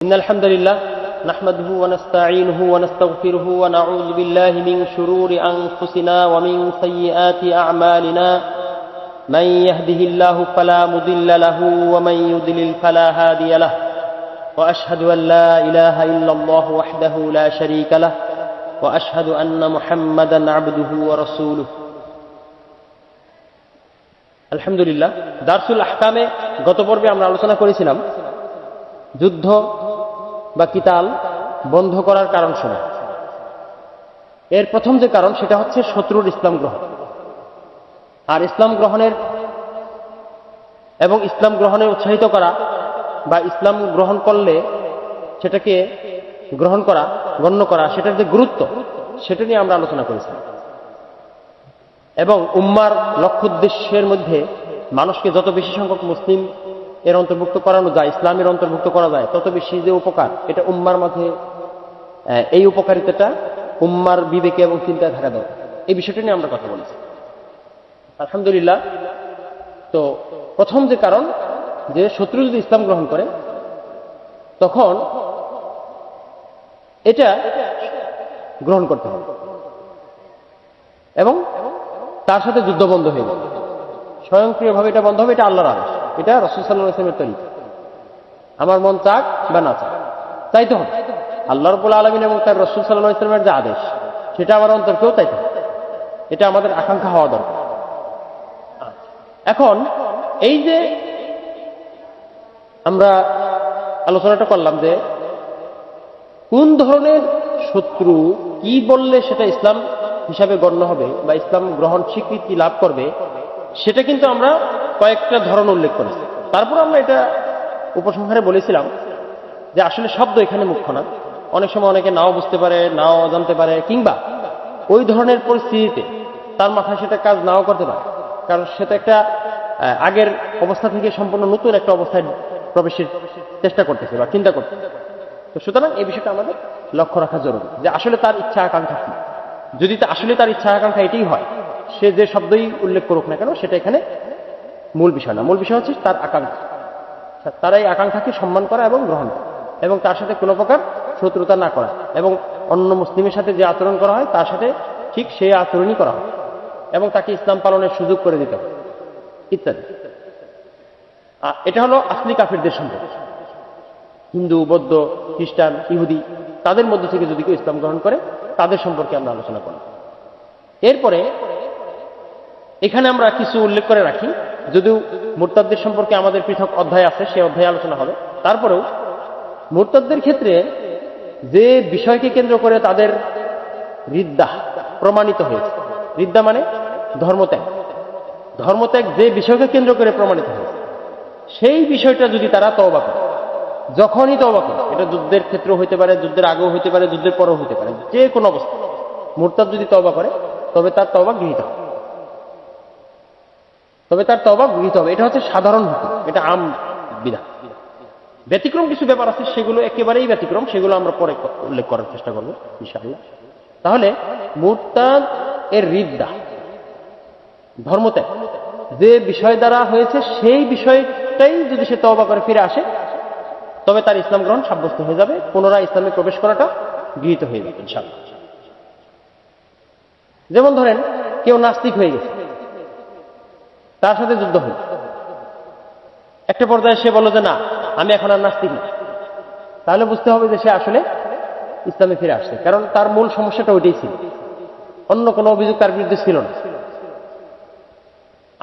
إن الحمد لله نحمده ونستعينه ونستغفره ونعوذ بالله من شرور أنفسنا ومن سيئات أعمالنا من يهده الله فلا مضل له ومن يضلل فلا هادي له وأشهد أن لا إله إلا الله وحده لا شريك له وأشهد أن محمدا عبده ورسوله الحمد لله দারসুল আহকামে গত পর্বে আমরা আলোচনা করেছিলাম যুদ্ধ বা কিতাল বন্ধ করার কারণ সমূহ। এর প্রথম যে কারণ সেটা হচ্ছে শত্রুর ইসলাম গ্রহণ। আর ইসলাম গ্রহণের এবং ইসলাম গ্রহণে উৎসাহিত করা বা ইসলাম গ্রহণ করলে সেটাকে গ্রহণ করা গণ্য করা সেটার যে গুরুত্ব সেটা নিয়ে আমরা আলোচনা করেছিলাম। এবং উম্মার লক্ষ্য উদ্দেশ্যের মধ্যে মানুষকে যত বেশি সংখ্যক মুসলিম এর অন্তর্ভুক্ত করানো যায়, ইসলামের অন্তর্ভুক্ত করা যায়, তত বেশি যে উপকার এটা উম্মার মাঝে, এই উপকারিতাটা উম্মার বিবেকে এবং চিন্তায় থাকা দরকার। এই বিষয়টা নিয়ে আমরা কথা বলেছি আলহামদুলিল্লাহ। তো প্রথম যে কারণ যে শত্রু যদি ইসলাম গ্রহণ করে তখন এটা গ্রহণ করতে হবে এবং তার সাথে যুদ্ধ বন্ধ হয়ে যাবে। স্বয়ংক্রিয়ভাবে এটা বন্ধ হবে, এটা আল্লাহর আদেশ, এটা রাসূল সাল্লাল্লাহু আলাইহি ওয়াসাল্লামের তরিকা। আমার মন চাক বা না চাক চাইতে হবে। আল্লাহ রাব্বুল আলামিন এবং তার রাসূল সাল্লাল্লাহু আলাইহি ওয়াসাল্লামের যে আদেশ সেটা আমার অন্তরকেও চাইতে হবে। এটা আমাদের আকাঙ্ক্ষা হওয়া দরকার। এখন এই যে আমরা আলোচনাটা করলাম যে কোন ধরনের শত্রু কি বললে সেটা ইসলাম হিসাবে গণ্য হবে বা ইসলাম গ্রহণ স্বীকৃতি লাভ করবে, সেটা কিন্তু আমরা কয়েকটা ধরন উল্লেখ করেছি। তারপর আমরা এটা উপসংহারে বলেছিলাম যে আসলে শব্দ এখানে মুখ্য না। অনেক সময় অনেকে নাও বুঝতে পারে, নাও জানতে পারে, কিংবা ওই ধরনের পরিস্থিতিতে তার মাথায় সেটা কাজ নাও করতে পারে, কারণ সেটা একটা আগের অবস্থা থেকে সম্পূর্ণ নতুন একটা অবস্থায় প্রবেশের চেষ্টা করতেছে বা চিন্তা করতেছে। তো সুতরাং এই বিষয়টা আমাদের লক্ষ্য রাখা জরুরি যে আসলে তার ইচ্ছা আকাঙ্ক্ষা কি। যদি আসলে তার ইচ্ছা আকাঙ্ক্ষা এটাই হয়, সে যে শব্দই উল্লেখ করুক না কেন সেটা এখানে মূল বিষয় না। মূল বিষয় হচ্ছে তার আকাঙ্ক্ষা, তার এই আকাঙ্ক্ষাকে সম্মান করা এবং গ্রহণ করা এবং তার সাথে কোনো প্রকার শত্রুতা না করা এবং অন্য মুসলিমের সাথে যে আচরণ করা হয় তার সাথে ঠিক সেই আচরণই করা হয় এবং তাকে ইসলাম পালনের সুযোগ করে দিতে হবে ইত্যাদি। এটা হলো আসলি কাফিরদের সম্পর্কে। হিন্দু, বৌদ্ধ, খ্রিস্টান, ইহুদি তাদের মধ্যে থেকে যদি কেউ ইসলাম গ্রহণ করে তাদের সম্পর্কে আমরা আলোচনা করব। এরপরে এখানে আমরা কিছু উল্লেখ করে রাখি, যদিও মুরতাদদের সম্পর্কে আমাদের পৃথক অধ্যায় আছে, সেই অধ্যায়ে আলোচনা হবে। তারপরেও মুরতাদদের ক্ষেত্রে যে বিষয়কে কেন্দ্র করে তাদের রিদ্দা প্রমাণিত হয়েছে, রিদ্দা মানে ধর্মত্যাগ, ধর্মত্যাগ যে বিষয়কে কেন্দ্র করে প্রমাণিত হয়েছে সেই বিষয়টা যদি তারা তওবা করে, যখনই তওবা করে, এটা যুদ্ধের ক্ষেত্রেও হইতে পারে, যুদ্ধের আগেও হইতে পারে, যুদ্ধের পরেও হইতে পারে, যে কোনো অবস্থা মুরতাদ যদি তওবা করে তবে তার তওবা গৃহীত হবে, তবে তার তওবা গৃহীত হবে। এটা হচ্ছে সাধারণ হুকুম, এটা আম বিধান। ব্যতিক্রম কিছু ব্যাপার আছে, সেগুলো একেবারেই ব্যতিক্রম, সেগুলো আমরা পরে উল্লেখ করার চেষ্টা করবো ইনশাআল্লাহ। তাহলে মুরতাদ এর রিদ্দা ধর্মত্যাগ যে বিষয় দ্বারা হয়েছে সেই বিষয়টাই যদি সে তওবা করে ফিরে আসে তবে তার ইসলাম গ্রহণ সাব্যস্ত হয়ে যাবে, পুনরায় ইসলামে প্রবেশ করাটা গৃহীত হয়ে যাবে ইনশাআল্লাহ। যেমন ধরেন কেউ নাস্তিক হয়ে গেছে, তার সাথে যুদ্ধ হল, একটা পর্যায়ে সে বলল যে না আমি এখন আর নাস্তিক না, তাহলে বুঝতে হবে যে সে আসলে ইসলামে ফিরে আসছে, কারণ তার মূল সমস্যাটা ওইটাই ছিল, অন্য কোনো অভিযোগ তার বিরুদ্ধে ছিল না।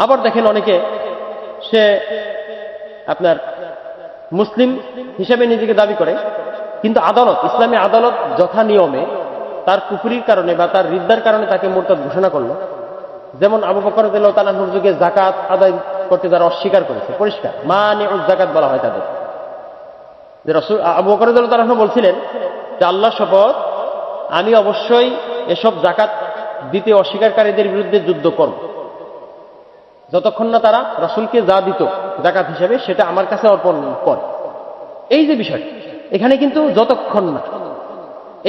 আবার দেখেন অনেকে সে আপনার মুসলিম হিসেবে নিজেকে দাবি করে, কিন্তু আদালত, ইসলামী আদালত যথা নিয়মে তার কুফরির কারণে বা তার রিদ্দার কারণে তাকে মুরতাদ ঘোষণা করলো। যেমন আবু বকর রাদিয়াল্লাহু তাআলার যুগে যাকাত আদায় করতে যারা অস্বীকার করেছে, পরিষ্কার মানিউজ যাকাত বলা হয় তাদের, যে রাসূল আবু বকর রাদিয়াল্লাহু তাআলা বলছিলেন যে আল্লাহর শপথ আমি অবশ্যই এসব যাকাত দিতে অস্বীকারীদের বিরুদ্ধে যুদ্ধ করব যতক্ষণ না তারা রাসূলকে যা দিত যাকাত হিসেবে সেটা আমার কাছে অর্পণ করে। এই যে বিষয় এখানে কিন্তু যতক্ষণ না,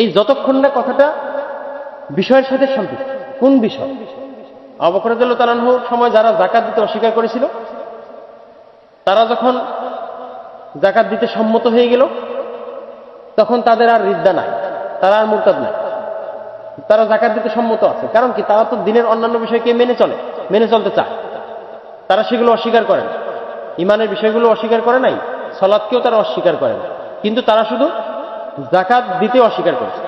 এই যতক্ষণ না কথাটা বিষয়ের সাথে সম্পৃক্ত। কোন বিষয়? আবু বকর রাদিয়াল্লাহু তাআলার সময় যারা যাকাত দিতে অস্বীকার করেছিল তারা যখন যাকাত দিতে সম্মত হয়ে গেল তখন তাদের আর রিদ্দা নাই, তারা আর মুরতাদ নাই, তারা যাকাত দিতে সম্মত আছে। কারণ কি, তারা তো দিনের অন্যান্য বিষয়কে মেনে চলতে চায়, তারা সেগুলো অস্বীকার করে না, ইমানের বিষয়গুলো অস্বীকার করে নাই, সালাতকেও তারা অস্বীকার করে না, কিন্তু তারা শুধু যাকাত দিতে অস্বীকার করেছে।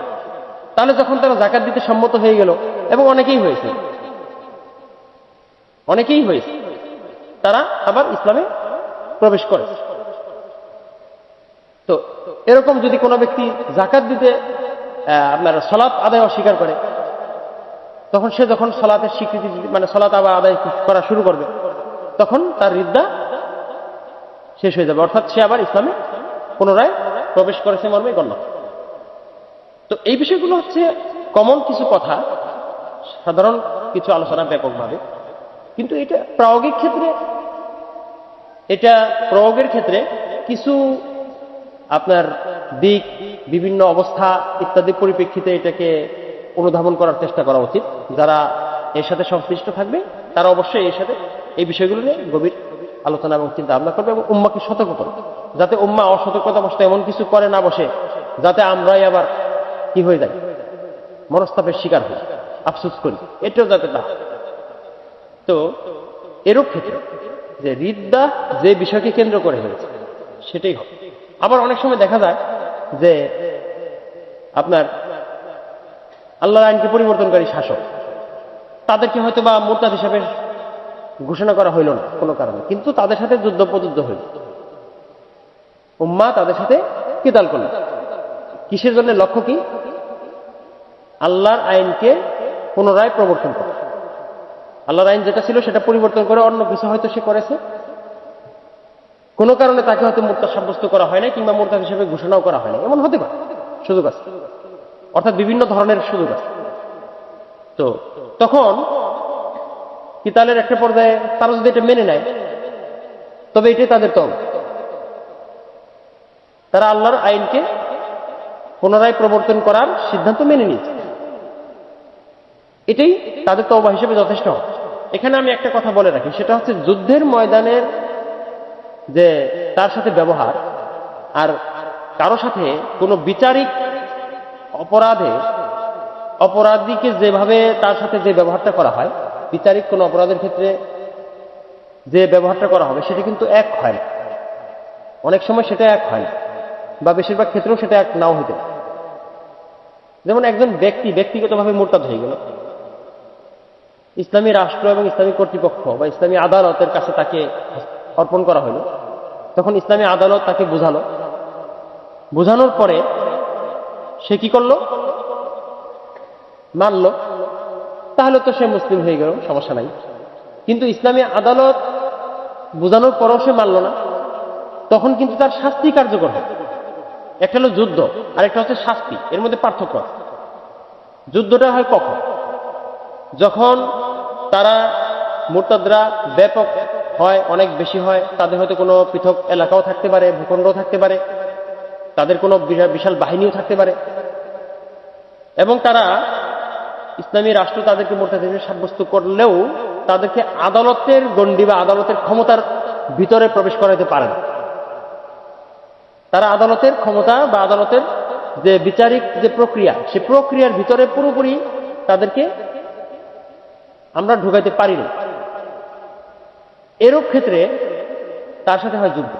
তাহলে যখন তারা যাকাত দিতে সম্মত হয়ে গেল, এবং অনেকেই হয়েছে, তারা আবার ইসলামে প্রবেশ করে। তো এরকম যদি কোনো ব্যক্তি যাকাত দিতে আপনার সালাত আদায় অস্বীকার করে, তখন সে যখন সালাতের স্বীকৃতি মানে সালাত আবার আদায় করা শুরু করবে, তখন তার রিদ্দা শেষ হয়ে যাবে, অর্থাৎ সে আবার ইসলামে পুনরায় প্রবেশ করেছে মর্মে গণ্য। তো এই বিষয়গুলো হচ্ছে কমন কিছু কথা, সাধারণ কিছু আলোচনা ব্যাপকভাবে। কিন্তু এটা প্রয়োগের ক্ষেত্রে কিছু আপনার দিক, বিভিন্ন অবস্থা ইত্যাদি পরিপ্রেক্ষিতে এটাকে অনুধাবন করার চেষ্টা করা উচিত। যারা এর সাথে সংশ্লিষ্ট থাকবে তারা অবশ্যই এর সাথে এই বিষয়গুলো নিয়ে গভীর আলোচনা এবং চিন্তা ভাবনা করবে, এবং উম্মাকে সতর্ক করবে, যাতে উম্মা অসতর্কতা বসতে এমন কিছু করে না বসে যাতে আমরাই আবার কি হয়ে যাই, মনস্তাপের শিকার হই, আফসোস করি, এটাও যাতে না। তো এরূপ ক্ষেত্রে যে রিদ্দা যে বিষয়কে কেন্দ্র করে হয়েছে সেটাই হবে। আবার অনেক সময় দেখা যায় যে আপনার আল্লাহর আইনকে পরিবর্তনকারী শাসক, তাদেরকে হয়তো বা মুরতাদ হিসাবে ঘোষণা করা হইল না কোনো কারণে, কিন্তু তাদের সাথে যুদ্ধ প্রযুদ্ধ হইল, উম্মাহ তাদের সাথে কিতাল করল। কিসের জন্য? লক্ষ্য কি? আল্লাহর আইনকে পুনরায় প্রবর্তন করা। আল্লাহর আইন যেটা ছিল সেটা পরিবর্তন করে অন্য কিছু হয়তো সে করেছে, কোনো কারণে তাকে হয়তো মুরতাদ সাব্যস্ত করা হয় না, কিংবা মুরতাদ হিসেবে ঘোষণাও করা হয় না, এমন হতে পারে, সুযোগ আছে, অর্থাৎ বিভিন্ন ধরনের সুযোগ আছে। তো তখন কিতালের একটা পর্যায়ে তারা যদি এটা মেনে নেয়, তবে এটাই তাদের তওবা, তারা আল্লাহর আইনকে পুনরায় প্রবর্তন করার সিদ্ধান্ত মেনে নিয়েছে, এটাই তাদের তওবা হিসেবে যথেষ্ট হয়। এখানে আমি একটা কথা বলে রাখি, সেটা হচ্ছে যুদ্ধের ময়দানের যে তার সাথে ব্যবহার, আর কারো সাথে কোনো বিচারিক অপরাধীকে যেভাবে তার সাথে যে ব্যবহারটা করা হয়, বিচারিক কোনো অপরাধের ক্ষেত্রে যে ব্যবহারটা করা হবে সেটা কিন্তু এক হয় না, অনেক সময় সেটা এক হয় না, বা বেশিরভাগ ক্ষেত্রেও সেটা এক নাও হতে পারে। যেমন একজন ব্যক্তিগতভাবে মুরতাদ হয়ে গেল, ইসলামী রাষ্ট্র এবং ইসলামী কর্তৃপক্ষ বা ইসলামী আদালতের কাছে তাকে অর্পণ করা হলো, তখন ইসলামী আদালত তাকে বোঝানোর পরে সে কি করলো? মানল, তাহলে তো সে মুসলিম হয়ে গেল, সমস্যা নাই। কিন্তু ইসলামী আদালত বোঝানোর পরও সে মানল না, তখন কিন্তু তার শাস্তি কার্যকর হয়। একটা হলো যুদ্ধ আর একটা হচ্ছে শাস্তি, এর মধ্যে পার্থক্য আছে। যুদ্ধটা হয় কখন? যখন তারা মুরতাদরা ব্যাপক হয়, অনেক বেশি হয়, তাদের হয়তো কোনো পৃথক এলাকাও থাকতে পারে, ভূখণ্ডও থাকতে পারে, তাদের কোনো বিশাল বাহিনীও থাকতে পারে, এবং তারা ইসলামী রাষ্ট্র তাদেরকে মুরতাদ হিসেবে সাব্যস্ত করলেও তাদেরকে আদালতের গণ্ডি বা আদালতের ক্ষমতার ভিতরে প্রবেশ করাতে পারে না। তারা আদালতের ক্ষমতা বা আদালতের যে বিচারিক যে প্রক্রিয়া, সে প্রক্রিয়ার ভিতরে পুরোপুরি তাদেরকে আমরা ঢুকাইতে পারি না। এরূপ ক্ষেত্রে তার সাথে হয় যুদ্ধ,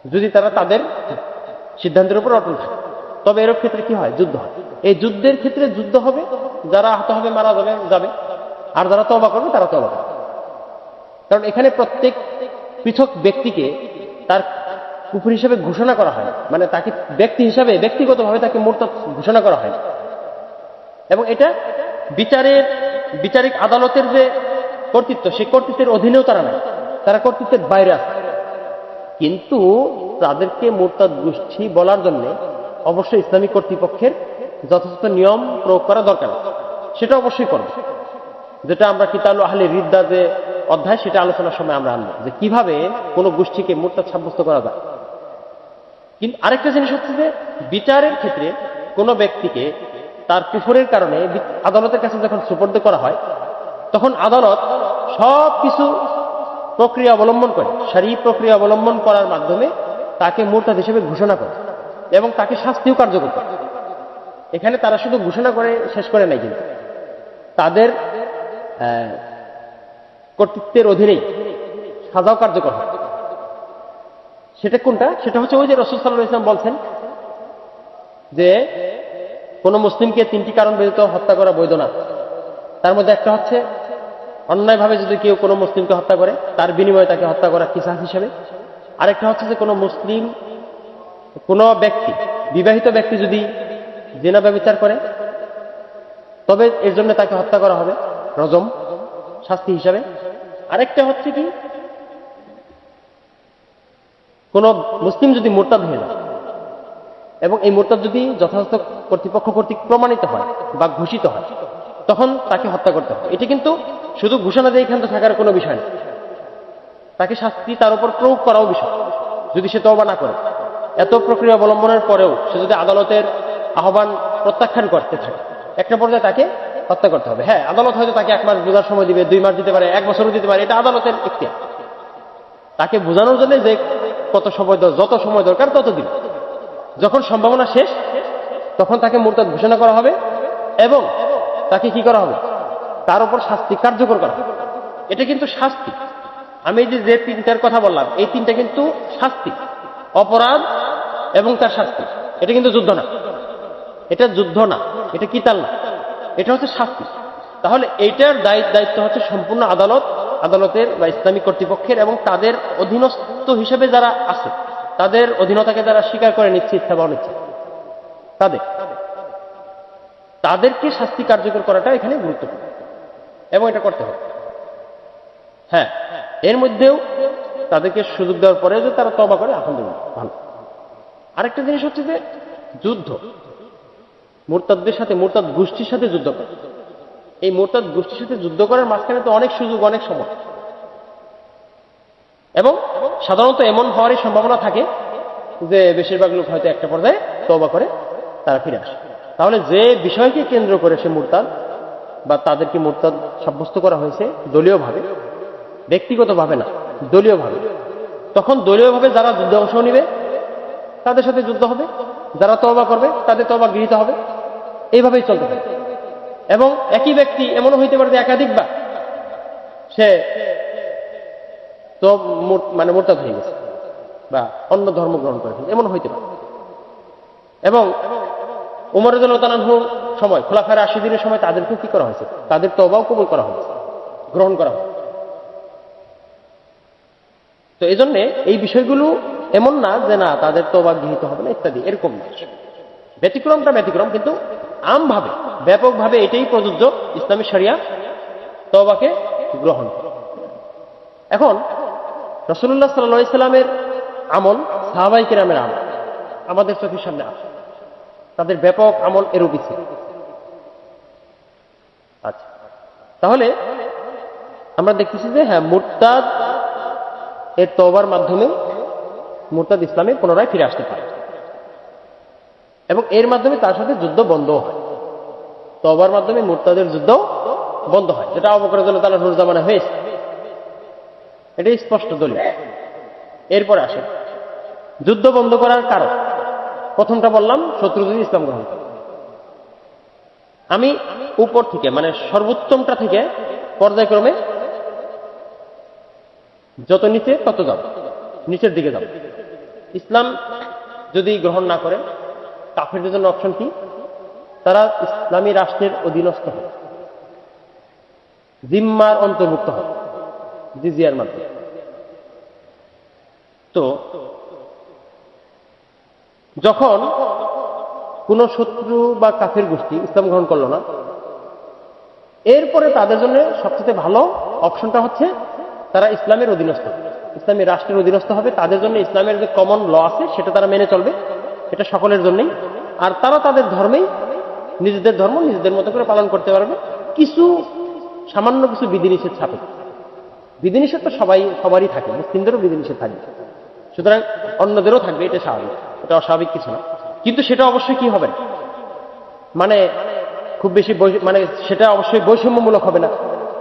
যদি তারা তাদের সিদ্ধান্তের উপর অটল থাকে, তবে এরূপ ক্ষেত্রে কি হয়? যুদ্ধ হয়। এই যুদ্ধের ক্ষেত্রে যুদ্ধ হবে, যারা আহত হবে মারা যাবে, আর যারা তওবা করবে তারা তওবা করবে। কারণ এখানে প্রত্যেক পৃথক ব্যক্তিকে তার কুফর হিসেবে ঘোষণা করা হয়, মানে তাকে ব্যক্তি হিসাবে ব্যক্তিগতভাবে তাকে মুরতাদ ঘোষণা করা হয়। এবং এটা বিচারিক আদালতের যে কর্তৃত্ব, সেই কর্তৃত্বের অধীনেও তারা নাই, তারা কর্তৃত্বের বাইরে আছে। কিন্তু তাদেরকে মুরতাদ গোষ্ঠী বলার জন্য অবশ্যই ইসলামী কর্তৃপক্ষের যথাযথ নিয়ম প্রয়োগ করা দরকার, সেটা অবশ্যই করবে। যেটা আমরা কিতাল আহলে রিদ্দা যে অধ্যায়, সেটা আলোচনার সময় আমরা আনবো যে কিভাবে কোনো গোষ্ঠীকে মুরতাদ সাব্যস্ত করা যায়। কিন্তু আরেকটা জিনিস হচ্ছে যে বিচারের ক্ষেত্রে কোনো ব্যক্তিকে তার কুফরের কারণে আদালতের কাছে যখন সুপর্দ করা হয়, তখন আদালত সব কিছু প্রক্রিয়া অবলম্বন করে, শরঈ প্রক্রিয়া অবলম্বন করার মাধ্যমে তাকে মুরতাদ হিসেবে ঘোষণা করে। এবং তাকে শাস্তিও কার্যকর করে। এখানে তারা শুধু ঘোষণা করে শেষ করে নাই, কিন্তু তাদের কর্তৃত্বের অধীনেই সাজাও কার্যকর হয়। সেটা কোনটা? সেটা হচ্ছে ওই যে রাসূল সাল্লাল্লাহু আলাইহি ওয়াসাল্লাম বলছেন যে কোন মুসলিমকে 3টি কারণ ব্যতীত হত্যা করা বৈধ না। তার মধ্যে একটা হচ্ছে অন্যায়ভাবে যদি কেউ কোনো মুসলিমকে হত্যা করে তার বিনিময়ে তাকে হত্যা করা কিসাস হিসেবে। আরেকটা হচ্ছে যে কোনো মুসলিম, কোনো ব্যক্তি, বিবাহিত ব্যক্তি যদি জিনা ব্যভিচার করে তবে এর জন্য তাকে হত্যা করা হবে রজম শাস্তি হিসাবে। আরেকটা হচ্ছে কি, কোন মুসলিম যদি মুরতাদ হয়ে যায় এবং এই মুরতাদ যদি যথাযথ কর্তৃপক্ষ কর্তৃক প্রমাণিত হয় বা ঘোষিত হয় তখন তাকে হত্যা করতে হবে। এটি কিন্তু শুধু ঘোষণা দিয়ে এখানে থাকার কোনো বিষয় না, তাকে শাস্তি তার উপর প্রয়োগ করাও বিষয়। যদি সে তওবা না করে, এত প্রক্রিয়া অবলম্বনের পরেও সে যদি আদালতের আহ্বান প্রত্যাখ্যান করতে থাকে, একটা পর্যায়ে তাকে হত্যা করতে হবে। হ্যাঁ, আদালত হয়তো তাকে 1 মাস বোঝার সময় দিবে, 2 মাস দিতে পারে, 1 বছরও দিতে পারে, এটা আদালতের ইখতিয়ার। তাকে বোঝানোর জন্য যে কত সময়, যত সময় দরকার তত দিন। যখন সম্ভাবনা শেষ তখন তাকে মুরতাদ ঘোষণা করা হবে এবং তাকে কি করা হবে, তার উপর শাস্তি কার্যকর করা হবে। এটা কিন্তু শাস্তি। আমি যে 3টার কথা বললাম, এই 3টা কিন্তু শাস্তি, অপরাধ এবং তার শাস্তি। এটা কিন্তু যুদ্ধ না, এটা যুদ্ধ না, এটা কিতাল না, এটা হচ্ছে শাস্তি। তাহলে এইটার দায়িত্ব হচ্ছে সম্পূর্ণ আদালতের বা ইসলামিক কর্তৃপক্ষের, এবং তাদের অধীনস্থ হিসেবে যারা আছে, তাদের অধীনতাকে যারা স্বীকার করে নিচ্ছে ইচ্ছা বা অনিচ্ছা, তাদেরকে শাস্তি কার্যকর করাটা এখানে গুরুত্বপূর্ণ এবং এটা করতে হবে। হ্যাঁ, এর মধ্যেও তাদেরকে সুযোগ দেওয়ার পরে যে তারা তওবা করে, আলহামদুলিল্লাহ, ভালো। আরেকটা জিনিস হচ্ছে যে যুদ্ধ, মুরতাদদের সাথে, মুরতাদ গোষ্ঠীর সাথে যুদ্ধ করে। এই মুরতাদ গোষ্ঠীর সাথে যুদ্ধ করার মাঝখানে তো অনেক সুযোগ, অনেক সময়, এবং সাধারণত এমন হওয়ারই সম্ভাবনা থাকে যে বেশিরভাগ লোক হয়তো একটা পর্যায়ে তওবা করে তারা ফিরে আসে। তাহলে যে বিষয়কে কেন্দ্র করে সে মুরতাদ বা তাদেরকে মুরতাদ সাব্যস্ত করা হয়েছে দলীয়ভাবে, ব্যক্তিগতভাবে না, দলীয়ভাবে, তখন দলীয়ভাবে যারা যুদ্ধে অংশ নিবে তাদের সাথে যুদ্ধ হবে, যারা তওবা করবে তাদের তওবা গৃহীত হবে। এইভাবেই চলতে থাকে। এবং একই ব্যক্তি এমনও হইতে পারে যে একাধিকবার সে তো মুরতাদ হয়ে গেছে বা অন্য ধর্ম গ্রহণ করে, এমন হইতে পারে। এবং উমর রাদিয়াল্লাহু তাআলা আনহুর সময়, খোলাফায়ে রাশিদিনের সময় তাদেরকেও কি করা হয়েছে, তাদের তওবাও কবুল করা হয়েছে, গ্রহণ করা হয়েছে। তো এই জন্য এই বিষয়গুলো এমন না যে না তাদের তওবা গৃহীত হবে না ইত্যাদি, এরকম না। ব্যতিক্রমটা ব্যতিক্রম, কিন্তু আমভাবে, ব্যাপকভাবে এটাই প্রযোজ্য, ইসলামী শরিয়া তওবাকে গ্রহণ করে। এখন রাসূলুল্লাহ সাল্লাল্লাহু আলাইহি সাল্লামের আমল, সাহাবায়ে কিরামের আমল আমাদের চোখের সামনে আসে, তাদের ব্যাপক আমল এরূপই ছিল। আচ্ছা, তাহলে আমরা দেখতেছি যে হ্যাঁ, মুরতাদ এর তওবার মাধ্যমে মুরতাদ ইসলামে পুনরায় ফিরে আসতে পারে এবং এর মাধ্যমে তার সাথে যুদ্ধ বন্ধ হয়। তওবার মাধ্যমে মুরতাদের যুদ্ধ বন্ধ হয়, যেটা আবু বকর রাদিয়াল্লাহু তাআলা আনহুর জামানায় হয়েছে। এটাই স্পষ্ট দলিল। এরপরে আসে যুদ্ধ বন্ধ করার কারণ। প্রথমটা বললাম, শত্রু যদি ইসলাম গ্রহণ করে। আমি উপর থেকে, মানে সর্বোত্তমটা থেকে পর্যায়ক্রমে যত নিচে তত যাব, নিচের দিকে যাব। ইসলাম যদি গ্রহণ না করে, কাফেরদের জন্য অপশন কি? তারা ইসলামী রাষ্ট্রের অধীনস্থ হবে, জিম্মার অন্তর্ভুক্ত হবে জিজিয়ার মাধ্যমে। তো যখন কোন শত্রু বা কাফের গোষ্ঠী ইসলাম গ্রহণ করলো না, এরপরে তাদের জন্য সবচেয়ে ভালো অপশনটা হচ্ছে তারা ইসলামের অধীনস্থ, ইসলামী রাষ্ট্রের অধীনস্থ হবে। তাদের জন্য ইসলামের যে কমন ল আছে সেটা তারা মেনে চলবে, এটা সকলের জন্যই। আর তারা তাদের ধর্মেই, নিজেদের ধর্ম নিজেদের মতো করে পালন করতে পারবে, কিছু সামান্য কিছু বিধিনিষেধ সাপেক্ষে। বিধিনিষেধ তো সবারই থাকে, মুসলিমদেরও বিধিনিষেধ থাকবে, সুতরাং অন্যদেরও থাকবে, এটা স্বাভাবিক, এটা অস্বাভাবিক কিছু না। কিন্তু সেটা অবশ্যই কি হবে না, মানে খুব বেশি, মানে সেটা অবশ্যই বৈষম্যমূলক হবে না,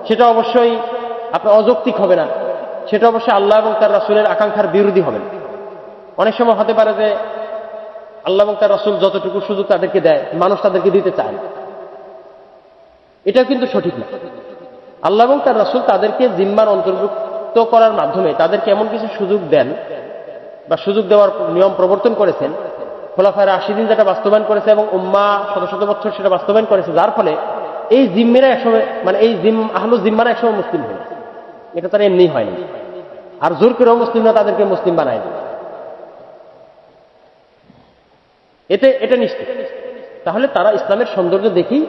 সেটা অবশ্যই আপনার অযৌক্তিক হবে না, সেটা অবশ্যই আল্লাহ এবং তার রাসূলের আকাঙ্ক্ষার বিরোধী হবে না। অনেক সময় হতে পারে যে আল্লাহ এবং তার রাসূল যতটুকু সুযোগ তাদেরকে দেয় মানুষ তাদেরকে দিতে চায় না, এটা কিন্তু সঠিক না। আল্লাহ এবং তার রাসূল তাদেরকে জিম্মার অন্তর্ভুক্ত করার মাধ্যমে তাদেরকে এমন কিছু সুযোগ দেন বা সুযোগ দেওয়ার নিয়ম প্রবর্তন করেছেন, খোলাফায়ে রাশিদিন যেটা বাস্তবায়ন করেছে এবং উম্মাহ শত শত বছর সেটা বাস্তবায়ন করেছে, যার ফলে এই জিম্মিরা একসময় মানে এই আহলু জিম্মারা একসময় মুসলিম হয়, এটা তারা এমনি হয়নি, আর জোর করেও মুসলিমরা তাদেরকে মুসলিম বানায় না, এটা নিশ্চিত। তাহলে তারা ইসলামের সৌন্দর্য দেখেই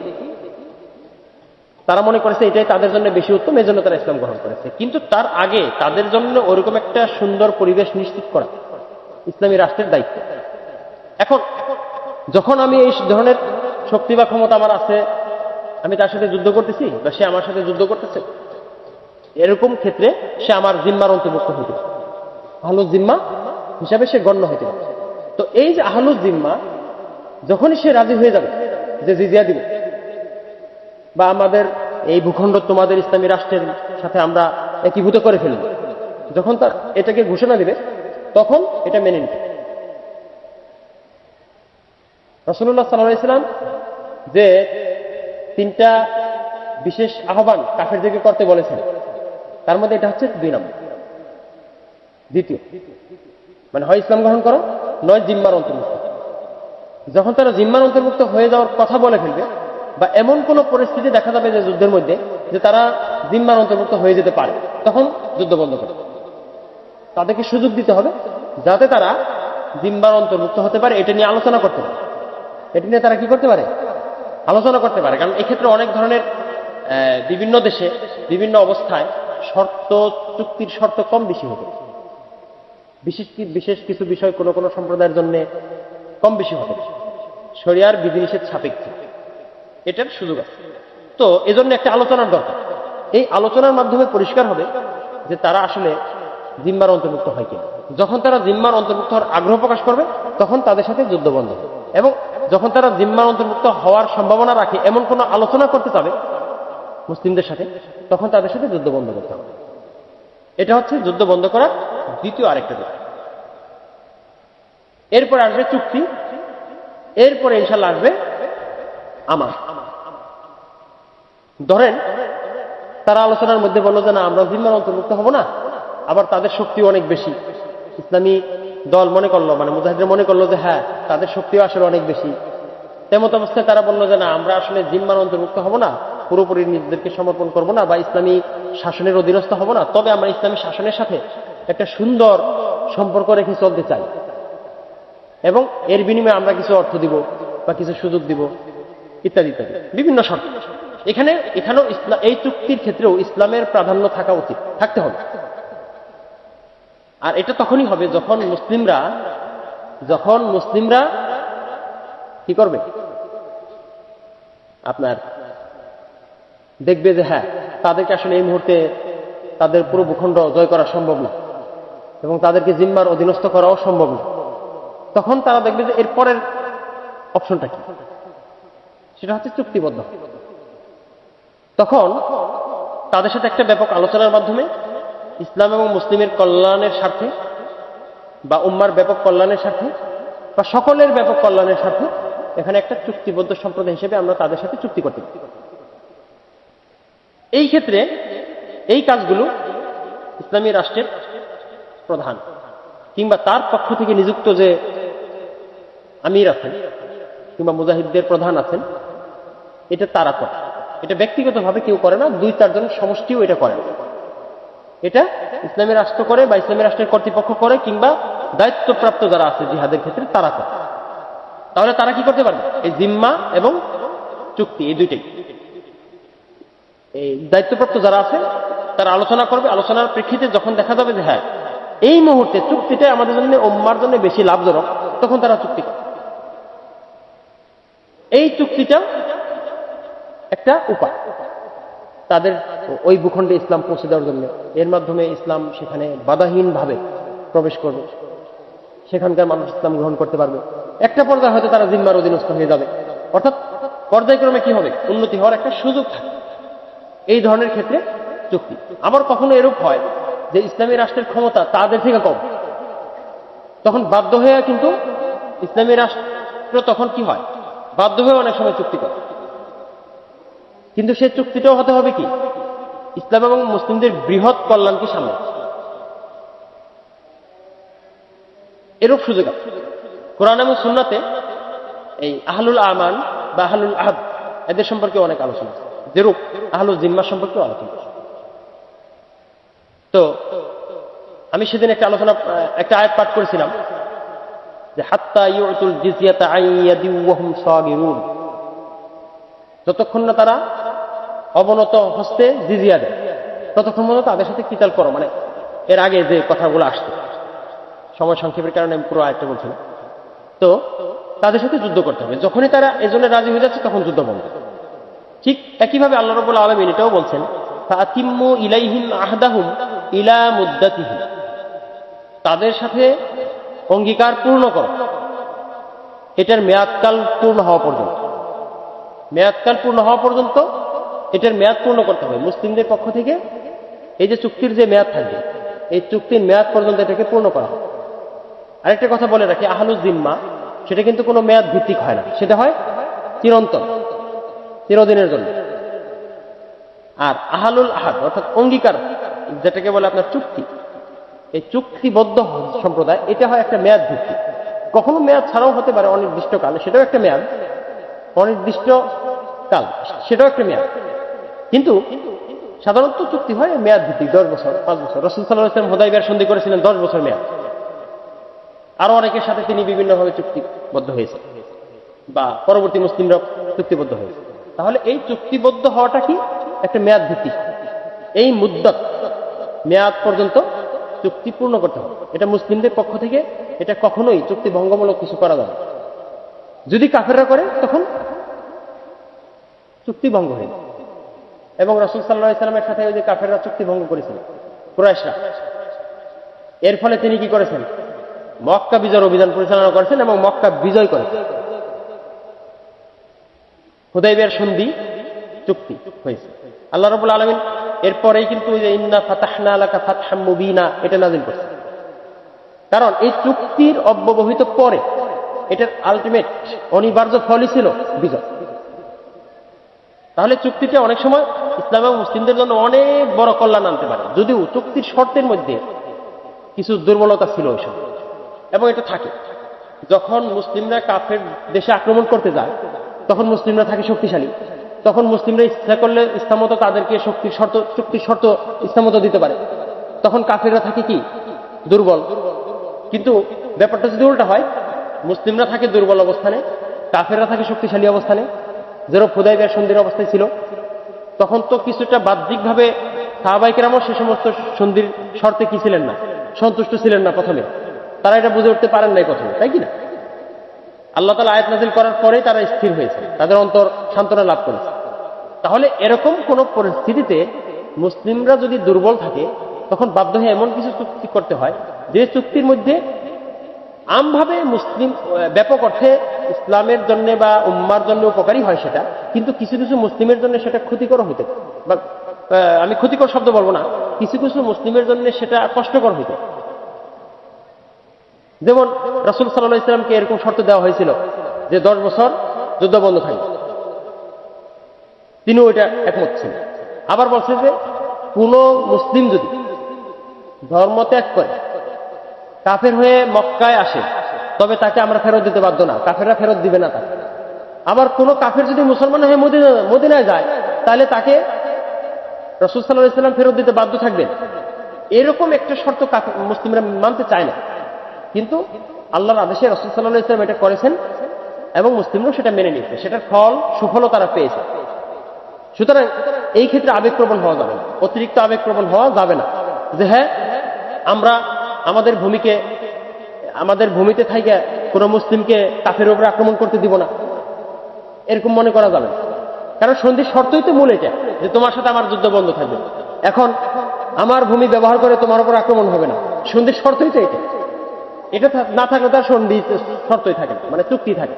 তারা মনে করেছে এটাই তাদের জন্য বেশি উত্তম, এই জন্য তারা ইসলাম গ্রহণ করেছে। কিন্তু তার আগে তাদের জন্য ওরকম একটা সুন্দর পরিবেশ নিশ্চিত করা ইসলামী রাষ্ট্রের দায়িত্ব। এখন যখন আমি এই ধরনের শক্তি বা ক্ষমতা আমার আছে, আমি তার সাথে যুদ্ধ করতেছি বা সে আমার সাথে যুদ্ধ করতেছে, এরকম ক্ষেত্রে সে আমার জিম্মার অন্তর্ভুক্ত হইতে পারে, আহলুজ জিম্মা হিসাবে সে গণ্য হইতে পারে। তো এই যে আহলুজ জিম্মা, যখনই সে রাজি হয়ে যাবে যে জিজিয়া দিবে বা আমাদের এই ভূখণ্ড তোমাদের ইসলামী রাষ্ট্রের সাথে আমরা একীভূত করে ফেলব, যখন তার এটাকে ঘোষণা দিবে তখন এটা মেনে নিবে। রাসূলুল্লাহ সাল্লাল্লাহু আলাইহি ওয়াসাল্লাম যে তিনটা বিশেষ আহ্বান কাফেরদেরকে করতে বলেছেন, তার মধ্যে এটা হচ্ছে 2 নম্বর, দ্বিতীয়, মানে হয় ইসলাম গ্রহণ করো, নয় জিম্মার অন্তর্ভুক্ত। যখন তারা জিম্মার অন্তর্ভুক্ত হয়ে যাওয়ার কথা বলে ফেলবে বা এমন কোন পরিস্থিতি দেখা যাবে যে যুদ্ধের মধ্যে যে তারা জিম্মার অন্তর্ভুক্ত হয়ে যেতে পারে, তখন যুদ্ধ বন্ধ করে তাদেরকে সুযোগ দিতে হবে যাতে তারা জিম্মার অন্তর্ভুক্ত হতে পারে। এটা নিয়ে আলোচনা করতে পারে, এটা নিয়ে তারা কি করতে পারে, আলোচনা করতে পারে। কারণ এক্ষেত্রে অনেক ধরনের বিভিন্ন দেশে বিভিন্ন অবস্থায় শর্ত, চুক্তির শর্ত কম বেশি হতে পারে, বিশেষ কিছু বিষয় কোনো কোনো সম্প্রদায়ের জন্য কম বেশি হতে পারে, শরিয়ার বিধিনিষেধ সাপেক্ষে এটার সুযোগ আছে। তো এজন্য একটা আলোচনার দরকার। এই আলোচনার মাধ্যমে পরিষ্কার হবে যে তারা আসলে জিম্মার অন্তর্ভুক্ত হয় কিনা। যখন তারা জিম্মার অন্তর্ভুক্ত হওয়ার আগ্রহ প্রকাশ করবে তখন তাদের সাথে যুদ্ধ বন্ধ হবে, এবং যখন তারা জিম্মার অন্তর্ভুক্ত হওয়ার সম্ভাবনা রাখে এমন কোন আলোচনা করতে চাবে মুসলিমদের সাথে, তখন তাদের সাথে যুদ্ধ বন্ধ করতে হবে। এটা হচ্ছে যুদ্ধ বন্ধ করার দ্বিতীয় আরেকটা দিক। এরপরে আসবে চুক্তি, এরপরে ইনশাল্লাহ আসবে আমার। ধরেন তারা আলোচনার মধ্যে বলল যে না, আমরা জিম্মার অন্তর্ভুক্ত হব না, আবার তাদের শক্তি অনেক বেশি। ইসলামী দল মনে করলো, মানে মুজাহিদরা মনে করলো যে হ্যাঁ তাদের শক্তিও আসলে অনেক বেশি। তেমত অবস্থায় তারা বললো যে না, আমরা আসলে জিম্মার অন্তর্ভুক্ত হব না, পুরোপুরি নিজেদেরকে সমর্পণ করব না বা ইসলামী শাসনের অধীনস্থ হব না, তবে আমরা ইসলামী শাসনের সাথে একটা সুন্দর সম্পর্ক রেখে চলতে চাই এবং এর বিনিময়ে আমরা কিছু অর্থ দিব বা কিছু সুযোগ দিব ইত্যাদি ইত্যাদি বিভিন্ন শর্ত। এখানেও এই চুক্তির ক্ষেত্রেও ইসলামের প্রাধান্য থাকা উচিত, থাকতে হবে। আর এটা তখনই হবে যখন মুসলিমরা কি করবে, আপনার দেখবে যে হ্যাঁ তাদেরকে আসলে এই মুহূর্তে তাদের পুরো ভূখণ্ড জয় করা সম্ভব না এবং তাদেরকে জিম্মার অধীনস্থ করাও সম্ভব না, তখন তারা দেখবে যে এরপরের অপশনটা কি, সেটা হচ্ছে চুক্তিবদ্ধ। তখন তাদের সাথে একটা ব্যাপক আলোচনার মাধ্যমে ইসলাম এবং মুসলিমের কল্যাণের স্বার্থে বা উম্মার ব্যাপক কল্যাণের স্বার্থে বা সকলের ব্যাপক কল্যাণের স্বার্থে এখানে একটা চুক্তিবদ্ধ সম্প্রদায় হিসেবে আমরা তাদের সাথে চুক্তি করতে পারি। এই ক্ষেত্রে এই কাজগুলো ইসলামী রাষ্ট্রের প্রধান কিংবা তার পক্ষ থেকে নিযুক্ত যে আমির আছেন কিংবা মুজাহিদদের প্রধান আছেন, এটা তারা করে। এটা ব্যক্তিগতভাবে কেউ করে না, 2-4 জন সমষ্টিও এটা করে না। এটা ইসলামী রাষ্ট্র করে বা ইসলামী রাষ্ট্রের কর্তৃপক্ষ করে কিংবা দায়িত্বপ্রাপ্ত যারা আছে জিহাদের ক্ষেত্রে তারা করে। তাহলে তারা কি করতে পারবে, এই জিম্মা এবং চুক্তি এই দুইটাই, এই দায়িত্বপ্রাপ্ত যারা আছে তারা আলোচনা করবে। আলোচনার প্রেক্ষিতে যখন দেখা যাবে যে হ্যাঁ এই মুহূর্তে চুক্তিটা আমাদের জন্য উম্মার জন্য বেশি লাভজনক, তখন তারা চুক্তি করে। এই চুক্তিটা একটা উপায় তাদের ওই ভূখণ্ডে ইসলাম পৌঁছে দেওয়ার জন্য। এর মাধ্যমে ইসলাম সেখানে বাধাহীনভাবে প্রবেশ করবে, সেখানকার মানুষ ইসলাম গ্রহণ করতে পারবে। একটা পর্যায়ে হয়তো তারা জিম্মার অধীনস্থ হয়ে যাবে, অর্থাৎ পর্যায়ক্রমে কি হবে, উন্নতি হওয়ার একটা সুযোগ থাকে এই ধরনের ক্ষেত্রে চুক্তি। আবার কখনো এরূপ হয় যে ইসলামী রাষ্ট্রের ক্ষমতা তাদের থেকে কম, তখন বাধ্য হয়ে কিন্তু ইসলামী রাষ্ট্র তখন কি হয়, বাধ্য হয়ে অনেক সময় চুক্তি করে, কিন্তু সেই চুক্তিটাও হতে হবে কি ইসলাম এবং মুসলিমদের বৃহৎ কল্যাণকে সামনে। এরূপ সুযোগ আছে কোরআন এবং সুন্নাতে। এই আহলুল আমান বা আহলুল আহদ এদের সম্পর্কে অনেক আলোচনা আছে, যেরূপ আহলুল জিম্মা সম্পর্কে আলোচনা আছে। তো আমি সেদিন একটা আয়াত পাঠ করেছিলাম যে হাত্তা ইউতুল জিজিয়াতা আন ইয়াদিন ওয়া হুম সাগিরুন, যতক্ষণ না তারা অবনত হস্তে জিজিয়া দেয় ততক্ষণ পর্যন্ত তাদের সাথে কিতাল করো। মানে এর আগে যে কথাগুলো আসছে, সময় সংক্ষেপের কারণে আমি পুরো আয়াতটা বলছি না। তো তাদের সাথে যুদ্ধ করতে হবে, যখনই তারা এজন্য রাজি হয়ে যাচ্ছে তখন যুদ্ধ বন্ধ। ঠিক একইভাবে আল্লাহ রাব্বুল আলামিন এটাও বলছেন ফাতিম্মু ইলাইহিম আহদাহুম ইলা মুদ্দাতিহিম, তাদের সাথে অঙ্গীকার পূর্ণ করো এটার মেয়াদকাল পূর্ণ হওয়া পর্যন্ত। মেয়াদকাল পূর্ণ হওয়া পর্যন্ত এটার মেয়াদ পূর্ণ করতে হবে মুসলিমদের পক্ষ থেকে। এই যে চুক্তির যে মেয়াদ থাকবে, এই চুক্তির মেয়াদ পর্যন্ত এটাকে পূর্ণ করা হবে। আরেকটা কথা বলে রাখি, আহলুল জিম্মা সেটা কিন্তু কোনো মেয়াদ ভিত্তিক হয় না, সেটা হয় চিরন্তন, চিরদিনের জন্য। আর আহলুল আহাদ অর্থাৎ অঙ্গীকার, যেটাকে বলে আপনার চুক্তি, এই চুক্তিবদ্ধ সম্প্রদায়, এটা হয় একটা মেয়াদ ভিত্তিক। কখনো মেয়াদ ছাড়াও হতে পারে অনির্দিষ্ট কাল, সেটাও একটা মেয়াদ। অনির্দিষ্ট কাল সেটাও একটা মেয়াদ, কিন্তু সাধারণত চুক্তি হয় মেয়াদ ভিত্তিক 10 বছর 5 বছর। রাসূল সাল্লাল্লাহু আলাইহি ওয়াসাল্লাম হুদায়বিয়ার সন্ধি করেছিলেন 10 বছর মেয়াদ। আরো অনেকের সাথে তিনি বিভিন্নভাবে চুক্তিবদ্ধ হয়েছে বা পরবর্তী মুসলিমরা চুক্তিবদ্ধ হয়েছে। তাহলে এই চুক্তিবদ্ধ হওয়াটা কি একটা মেয়াদ ভিত্তিক। এই মুদ্দাত মেয়াদ পর্যন্ত চুক্তি পূর্ণ করতে হবে। এটা মুসলিমদের পক্ষ থেকে এটা কখনোই চুক্তি ভঙ্গমূলক কিছু করা যাবে না। যদি কাফেররা করে তখন চুক্তি ভঙ্গ হয়ে। এবং রাসূল সাল্লাল্লাহু আলাইহি ওয়াসাল্লামের সাথে ওই যে কাফেররা চুক্তি ভঙ্গ করেছিল কুরাইশরা, এর ফলে তিনি কি করেছেন, মক্কা বিজয়ের অভিযান পরিচালনা করেছেন এবং মক্কা বিজয় করেছেন। হুদায়বিয়ার সন্ধি চুক্তি হয়েছে। আল্লাহ রাব্বুল আলামিন এরপরেই কিন্তু ওই যে ইন্না ফাতাহনা লাকা ফাতহাম মুবিনা এটা নাযিল করেছেন। কারণ এই চুক্তির অব্যবহিত পরে এটার আলটিমেট অনিবার্য ফলই ছিল বিজয়। তাহলে চুক্তিটা অনেক সময় ইসলাম এবং মুসলিমদের জন্য অনেক বড় কল্যাণ আনতে পারে, যদিও চুক্তির শর্তের মধ্যে কিছু দুর্বলতা ছিল ওই সময়, এবং এটা থাকে। যখন মুসলিমরা কাফের দেশে আক্রমণ করতে যায় তখন মুসলিমরা থাকে শক্তিশালী, তখন মুসলিমরা ইচ্ছা করলে ইচ্ছামতো তাদেরকে চুক্তির শর্ত ইচ্ছামতো দিতে পারে। তখন কাফেররা থাকে কি দুর্বল। কিন্তু ব্যাপারটা যদি উল্টা হয়, মুসলিমরা থাকে দুর্বল অবস্থানে, কাফেররা থাকে শক্তিশালী অবস্থানে, যেরকম হুদায়বিয়ার সন্ধির অবস্থায় ছিল, তখন তো কিছুটা বাহ্যিকভাবে সাহাবায়ে কেরামও সে সমস্ত সন্ধির শর্তে কি ছিলেন না, সন্তুষ্ট ছিলেন না। প্রথমে তারা এটা বুঝে উঠতে পারেন নাই প্রথমে, তাই কি না? আল্লাহ তাআলা আয়াত নাযিল করার পরেই তারা স্থির হয়েছে, তাদের অন্তর সান্ত্বনা লাভ করেছে। তাহলে এরকম কোন পরিস্থিতিতে মুসলিমরা যদি দুর্বল থাকে তখন বাধ্য হয়ে এমন কিছু চুক্তি করতে হয় যে চুক্তির মধ্যে আমভাবে মুসলিম ব্যাপক অর্থে ইসলামের জন্য বা উম্মার জন্য উপকারী হয় সেটা, কিন্তু কিছু কিছু মুসলিমের জন্য সেটা ক্ষতিকর হইতে, বা আমি ক্ষতিকর শব্দ বলবো না, কিছু কিছু মুসলিমের জন্য সেটা কষ্টকর হইতে। যেমন রাসূল সাল্লাল্লাহু আলাইহি ওয়াসাল্লামকে এরকম শর্ত দেওয়া হয়েছিল যে 10 বছর যুদ্ধ বন্ধ থাকবে, তিনিও এটা একমত ছিলেন। আবার বলছে যে কোন মুসলিম যদি ধর্ম ত্যাগ করে কাফের হয়ে মক্কায় আসে তবে তাকে আমরা ফেরত দিতে বাধ্য না, কাফেররা ফেরত দিবে না তাকে। আবার কোন কাফের যদি মুসলমান হয়ে মদিনায় যায় তাহলে তাকে রাসূল সাল্লাল্লাহু আলাইহি ওয়াসাল্লাম ফেরত দিতে বাধ্য থাকবেন। এরকম একটা শর্ত মুসলিমরা মানতে চায় না, কিন্তু আল্লাহর আদেশে রাসূল সাল্লাল্লাহু আলাইহি ওয়াসাল্লাম এটা করেছেন এবং মুসলিমরাও সেটা মেনে নিয়েছে, সেটার সুফলও তারা পেয়েছে। সুতরাং এই ক্ষেত্রে আবেগপ্রবণ হওয়া যাবে না, অতিরিক্ত আবেগপ্রবণ হওয়া যাবে না যে হ্যাঁ আমরা আমাদের ভূমিতে থাইকা কোনো মুসলিমকে কাফের উপরে আক্রমণ করতে দিব না, এরকম মনে করা যাবে না। কারণ সন্ধির শর্তই তো মূল এটা যে তোমার সাথে আমার যুদ্ধ বন্ধ থাকবে। এখন আমার ভূমি ব্যবহার করে তোমার উপর আক্রমণ হবে না, সন্ধির শর্তই তো এটা। এটা না থাকলে তার সন্ধি শর্তই থাকে না, মানে চুক্তি থাকে।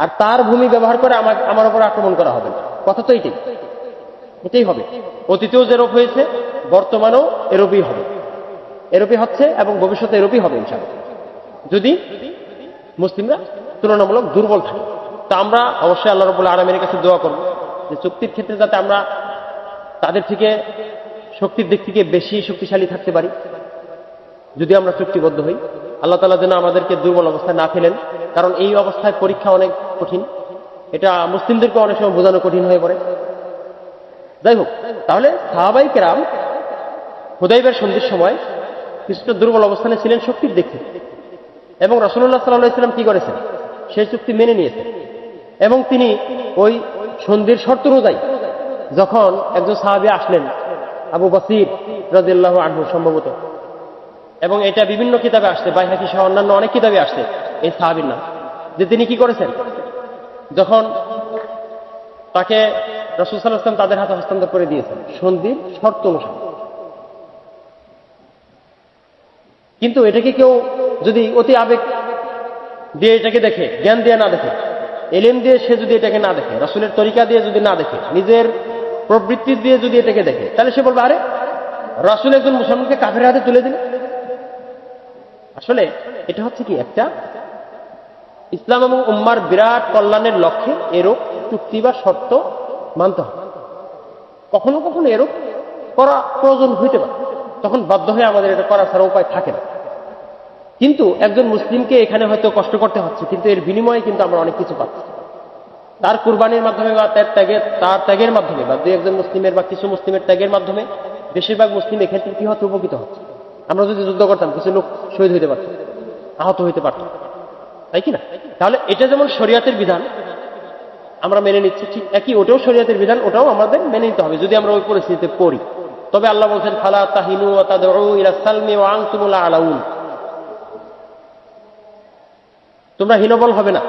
আর তার ভূমি ব্যবহার করে আমার উপর আক্রমণ করা হবে না, কথা তো এটাই হবে। অতীতেও যেরূপ হয়েছে বর্তমানেও এরূপই হবে, এরূপই হচ্ছে এবং ভবিষ্যতে এরূপই হবে ইনশাআল্লাহ। যদি মুসলিমরা তুলনামূলক দুর্বল থাকে। তা আমরা অবশ্যই আল্লাহ রাব্বুল আলামিনের কাছে দোয়া করব যে চুক্তির ক্ষেত্রে যাতে আমরা তাদের থেকে শক্তির দিক থেকে বেশি শক্তিশালী থাকতে পারি। যদি আমরা চুক্তিবদ্ধ হই, আল্লাহ তাআলা যেন আমাদেরকে দুর্বল অবস্থায় না ফেলেন, কারণ এই অবস্থায় পরীক্ষা অনেক কঠিন, এটা মুসলিমদেরকে অনেক সময় বোঝানো কঠিন হয়ে পড়ে। যাই হোক, তাহলে সাহাবায়ে কেরাম হুদায়বিয়ার সন্ধির সময় কিছুটা দুর্বল অবস্থানে ছিলেন শক্তির দিক থেকে, এবং রাসূলুল্লাহ সাল্লাল্লাহু আলাইহি ওয়াসাল্লাম কি করেছেন, সেই চুক্তি মেনে নিয়েছেন। এবং তিনি ওই সন্ধির শর্ত অনুযায়ী যখন একজন সাহাবী আসলেন, আবু বসির রাদিয়াল্লাহু আনহু সম্ভবত, এবং এটা বিভিন্ন কিতাবে আসছে, বাইহাকী সহ অন্যান্য অনেক কিতাবে আসছে এই সাহাবীর নাম, যে তিনি কি করেছেন, যখন তাকে রাসূল সাল্লাল্লাহু আলাইহি ওয়াসাল্লাম তাদের হাতে হস্তান্তর করে দিয়েছেন সন্ধির শর্ত অনুসারে। কিন্তু এটাকে কেউ যদি অতি আবেগ দিয়ে এটাকে দেখে, জ্ঞান দিয়ে না দেখে, এলেম দিয়ে সে যদি এটাকে না দেখে, রাসূলের তরিকা দিয়ে যদি না দেখে, নিজের প্রবৃত্তি দিয়ে যদি এটাকে দেখে, তাহলে সে বলবে, আরে রাসূল একজন মুসলমানকে কাফেরের হাতে তুলে দিলেন। আসলে এটা হচ্ছে কি, একটা ইসলাম এবং উম্মার বিরাট কল্যাণের লক্ষ্যে এরূপ চুক্তি বা শর্ত মানতে হবে। কখনো কখনো এরূপ করা প্রয়োজন হইতে পারে, তখন বাধ্য হয়ে আমাদের এটা করা ছাড়া উপায় থাকে না। কিন্তু একজন মুসলিমকে এখানে হয়তো কষ্ট করতে হচ্ছে, কিন্তু এর বিনিময়ে কিন্তু আমরা অনেক কিছু পাচ্ছি। তার কুরবানির মাধ্যমে বা তার ত্যাগের মাধ্যমে, বা দুই একজন মুসলিমের বা কিছু মুসলিমের ত্যাগের মাধ্যমে বেশিরভাগ মুসলিম এক্ষেত্রে কি হচ্ছে, উপকৃত হচ্ছে। আমরা যদি যুদ্ধ করতাম, কিছু লোক শহীদ হইতে পারত, আহত হইতে পারত, তাই কি না? তাহলে এটা যেমন শরিয়াতের বিধান আমরা মেনে নিচ্ছি, ঠিক একই ওটাও শরিয়াতের বিধান, ওটাও আমাদের মেনে নিতে হবে যদি আমরা ওই পরিস্থিতিতে পড়ি। তবে আল্লাহ বলছেন, ফালা তাহিনু ওয়া তাদউ ইলা সালমি ওয়া আনতুমুল আলাউন, তোমরা হীনবল হবে না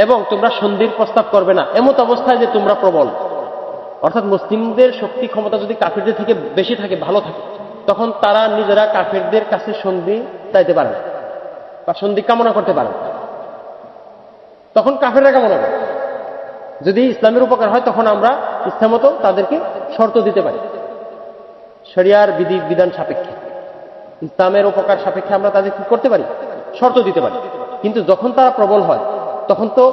এবং তোমরা সন্ধির প্রস্তাব করবে না এমত অবস্থায় যে তোমরা প্রবল। অর্থাৎ মুসলিমদের শক্তি ক্ষমতা যদি কাফেরদের থেকে বেশি থাকে, ভালো থাকে, তখন তারা নিজেরা কাফেরদের কাছে সন্ধি চাইতে পারে না বা সন্ধি কামনা করতে পারে না। তখন কাফেররা কামনা করে, যদি ইসলামের উপকার হয় তখন আমরা ইচ্ছা মতো তাদেরকে শর্ত দিতে পারি, শরিয়ার বিধি বিধান সাপেক্ষে, ইসলামের উপকার সাপেক্ষে আমরা তাদের কি করতে পারি, শর্ত দিতে পারি। কিন্তু যখন তারা প্রবল হয়, তখন তো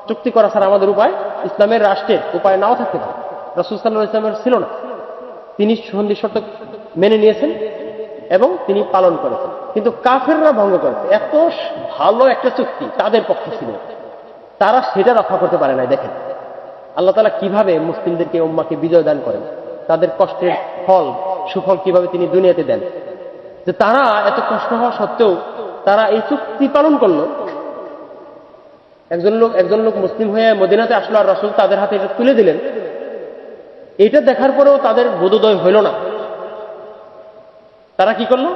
চুক্তি করা ছাড়া আমাদের উপায়, ইসলামের রাষ্ট্রের উপায় নাও থাকতে পারে। রাসূল সাল্লাল্লাহু আলাইহি ওয়াসাল্লামের ছিল না, তিনি সন্ধি শর্ত মেনে নিয়েছেন এবং তিনি পালন করেছেন, কিন্তু কাফেররা ভঙ্গ করেছে। এত ভালো একটা চুক্তি তাদের পক্ষে ছিল, তারা সেটা রক্ষা করতে পারে না। দেখেন আল্লাহ তাআলা কিভাবে মুসলিমদেরকে, উম্মাহকে বিজয় দান করেন, তাদের কষ্টের ফল সুফল কিভাবে তিনি দুনিয়াতে দেন, যে তারা এত কষ্ট হওয়া সত্ত্বেও তারা এই চুক্তি পালন করলো। একজন লোক মুসলিম হয়ে মদিনাতে আসলো, আর রাসূল তাদের হাতে এটা তুলে দিলেন। এটা দেখার পরেও তাদের বোধোদয় হইল না। তারা কি করলো,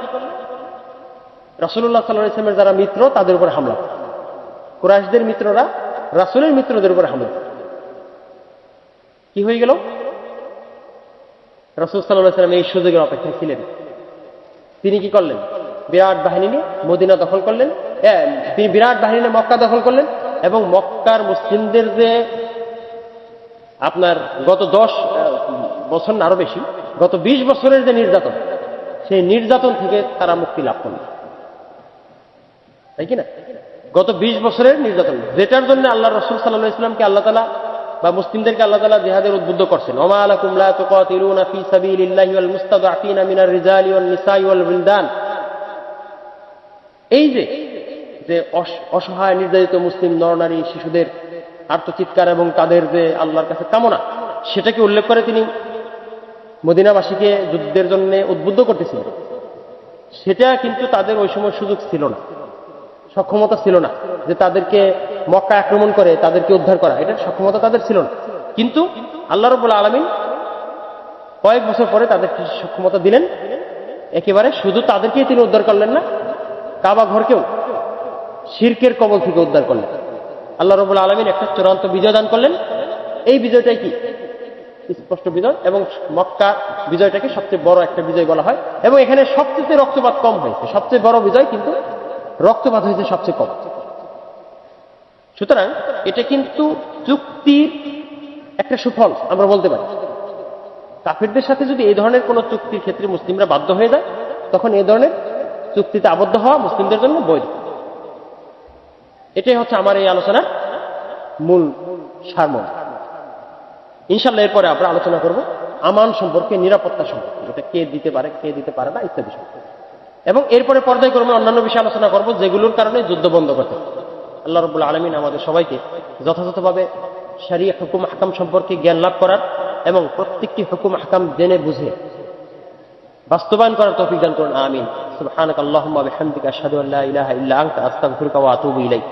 রাসূলুল্লাহ সাল্লাল্লাহু আলাইহি ওয়াসাল্লামের যারা মিত্র তাদের উপর হামলা, কুরাইশদের মিত্ররা রাসূলের মিত্রদের উপর হামলা। কি হয়ে গেল, রাসূল সাল্লাল্লাহু আলাইহি ওয়াসাল্লাম এই সুযোগের অপেক্ষায় ছিলেন। তিনি কি করলেন, বিরাট বাহিনী নিয়ে মদিনা দখল করলেন, তিনি বিরাট বাহিনী নিয়ে মক্কা দখল করলেন, এবং মক্কার মুসলিমদের যে আপনার গত 10 বছর না আরো বেশি, গত 20 বছরের যে নির্যাতন, সেই নির্যাতন থেকে তারা মুক্তি লাভ করল, তাই কি না? গত 20 বছরের নির্যাতন, যেটার জন্য আল্লাহ রাসূল সাল্লাল্লাহু আলাইহি ওয়াসাল্লামকে আল্লাহ তাআলা বা মুসলিমদেরকে আল্লাহ তাআলা জিহাদের উদ্বুদ্ধ করছেন। ওমা লাকুম লা তুকাতিলুনা ফি সাবিলিল্লাহি ওয়াল মুস্তাদআফিনা মিনার রিজালি ওয়ান নিসাই ওয়াল বিলদান। এই যে অসহায় নির্যাতিত মুসলিম নরনারী শিশুদের আর্তচিৎকার এবং তাদের যে আল্লাহর কাছে কামনা, সেটাকে উল্লেখ করে তিনি মদিনাবাসীকে যুদ্ধের জন্য উদ্বুদ্ধ করতেছিলেন। সেটা কিন্তু তাদের ওই সময় সুযোগ ছিল না, সক্ষমতা ছিল না, যে তাদেরকে মক্কা আক্রমণ করে তাদেরকে উদ্ধার করা, এটার সক্ষমতা তাদের ছিল না। কিন্তু আল্লাহ রাব্বুল আলামিন কয়েক বছর পরে তাদের সক্ষমতা দিলেন। একেবারে শুধু তাদেরকেই তিনি উদ্ধার করলেন না, কাবা ঘরকেও শিরকের কবল থেকে উদ্ধার করলেন। আল্লাহ রাব্বুল আলামিন একটা চূড়ান্ত বিজয় দান করলেন। এই বিজয়টাই কি স্পষ্ট বিজয়, এবং মক্কা বিজয়টাকে সবচেয়ে বড় একটা বিজয় বলা হয়, এবং এখানে সবচেয়ে রক্তপাত কম হয়েছে। সবচেয়ে বড় বিজয়, কিন্তু রক্তপাত হয়েছে সবচেয়ে কম। সুতরাং এটা কিন্তু চুক্তির একটা সুফল আমরা বলতে পারি। কাফেরদের সাথে যদি এই ধরনের কোন চুক্তির ক্ষেত্রে মুসলিমরা বাধ্য হয়ে যায়, তখন এই ধরনের চুক্তিতে আবদ্ধ হওয়া মুসলিমদের জন্য বৈধ। এটাই হচ্ছে আমার এই আলোচনার মূল সারমর্ম। ইনশাআল্লাহ এরপরে আমরা আলোচনা করব আমান সম্পর্কে, নিরাপত্তা সম্পর্কে, এটা কে দিতে পারে কে দিতে পারে না ইত্যাদি সম্পর্কে। এবং এরপরে পর্যায়ক্রমে অন্যান্য বিষয়ে আলোচনা করব যেগুলোর কারণে যুদ্ধ বন্ধ করতে হবে। আল্লাহ রাব্বুল আলামিন আমাদের সবাইকে যথাযথভাবে শরীয়ত হুকুম আহকাম সম্পর্কে জ্ঞান লাভ করার এবং প্রত্যেকটি হুকুম আহকাম জেনে বুঝে বাস্তবায়ন করার তৌফিক দান করুন। আমিন। সুবহানাকাল্লাহুম্মা ওয়া বিহামদিকা আশহাদু আল্লা ইলাহা ইল্লা আনতা আস্তাগফিরুকা ওয়া আতুবু ইলাইক।